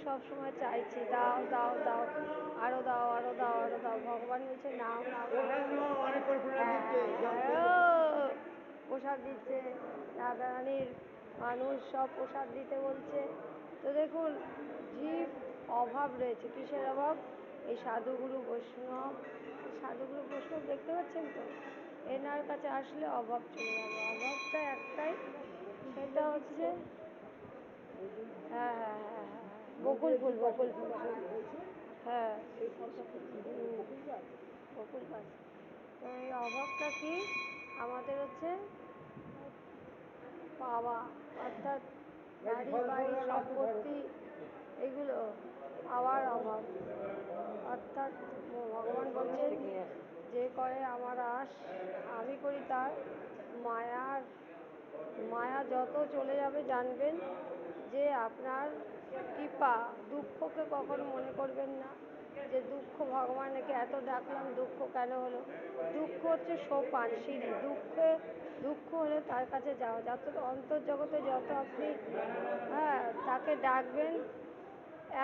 সব সময় চাইছি দাও দাও দাও, আরো দাও আরো দাও আরো দাও। ভগবান বলছে নাও নাও, প্রসাদ দিচ্ছে রাধারানীর মানুষ সব প্রসাদ দিতে বলছে। তো দেখুন জীব অভাব রয়েছে, কিসের অভাব? এই সাধুগুরু বৈষ্ণব, সাধুগুরু বৈষ্ণব দেখতে পাচ্ছেন তো, এনার কাছে আসলে অভাব চলে যাবে। অভাবটা একটাই, সেটা হচ্ছে হ্যাঁ হ্যাঁ হ্যাঁ হ্যাঁ বকুল ফুল, বকুল ফুল, হ্যাঁ বকুল গাছ। তো এই অভাবটা কি আমাদের হচ্ছে পাওয়া, অর্থাৎ গাড়ি বাড়ি সম্পত্তি এগুলো পাওয়ার অভাব। অর্থাৎ ভগবান বলছেন যে করে আমার আশ আমি করি তার, মায়ার মায়া যত চলে যাবে জানবেন যে আপনার কৃপা। দুঃখকে কখনো মনে করবেন না যে দুঃখ ভগবানকে এত ডাকলাম দুঃখ কেন হলো। দুঃখ হচ্ছে সোপান, সিঁড়ি। দুঃখ হলে তার কাছে যাওয়া, যত অন্তর্জগতে যত আপনি তাকে ডাকবেন।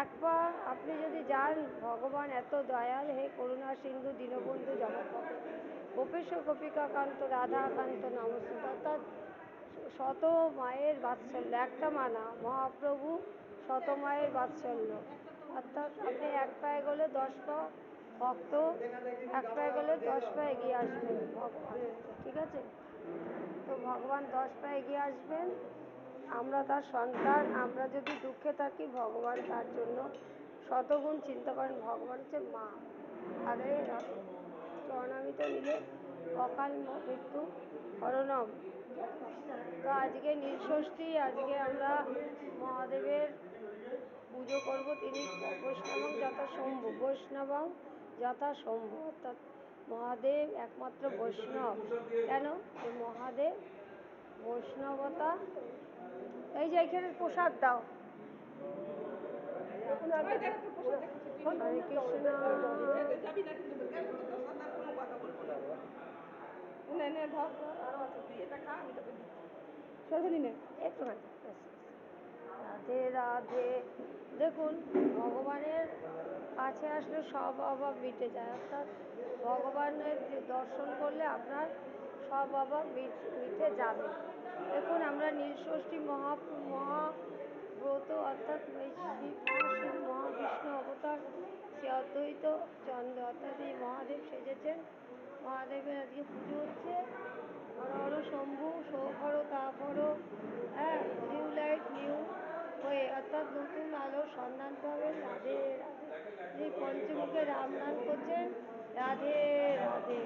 একবার আপনি যদি যান, ভগবান এত দয়াল, হে করুণা সিন্ধু দীনবন্ধু জগৎপতে গোপেশ গোপিকাকান্ত রাধাকান্ত নমস্তে। অর্থাৎ শত মায়ের বাৎসল্য, একটা মানা মহাপ্রভু শত মায়ের বাৎসল্য। অর্থাৎ আপনি এক পায়ে গেলে 10 পা ভক্ত, এক পায়ে গেলে 10 পা এগিয়ে আসবেন ভগবান, ঠিক আছে? তো ভগবান 10 পা এগিয়ে আসবেন। আমরা তার সন্তান, আমরা যদি দুঃখে থাকি ভগবান তার জন্য শতগুণ চিন্তা করেন। ভগবান হচ্ছে মা। আরে চরণামিত নিলে অকাল মৃত্যু হরণম। তো আজকে নীলষষ্ঠী, আজকে আমরা মহাদেবের পুজো করব। তিনি বৈষ্ণবং যথাসম্ভব, বৈষ্ণবং যথাসম্ভব, অর্থাৎ মহাদেব একমাত্র বৈষ্ণব। কেন? যে মহাদেব বৈষ্ণবতা। এই যে এখানে প্রসাদ দাও। হরে কৃষ্ণ। রাধে রাধে। দেখুন ভগবানের কাছে আসলে সব অভাব মিটে যায়। অর্থাৎ ভগবানের দর্শন করলে আপনার সব অভাব মিটে যাবে। দেখুন আমরা নীলষষ্ঠী মহাব্রত, অর্থাৎ মহাশিব মহাবিষ্ণু অবতার শ্রী অদ্বৈত চন্দ্র, অর্থাৎ এই মহাদেব সেজেছেন। মহাদেবের আজকে পুজো হচ্ছে। হর হর শম্ভু, সৌভর তাপর, নিউ লাইট নিউ হয়ে, অর্থাৎ নতুন আলোর সন্ধান পাবেন। রাধে রাধে। যিনি পঞ্চমুখে রাম নাম করছেন, রাধে রাধে।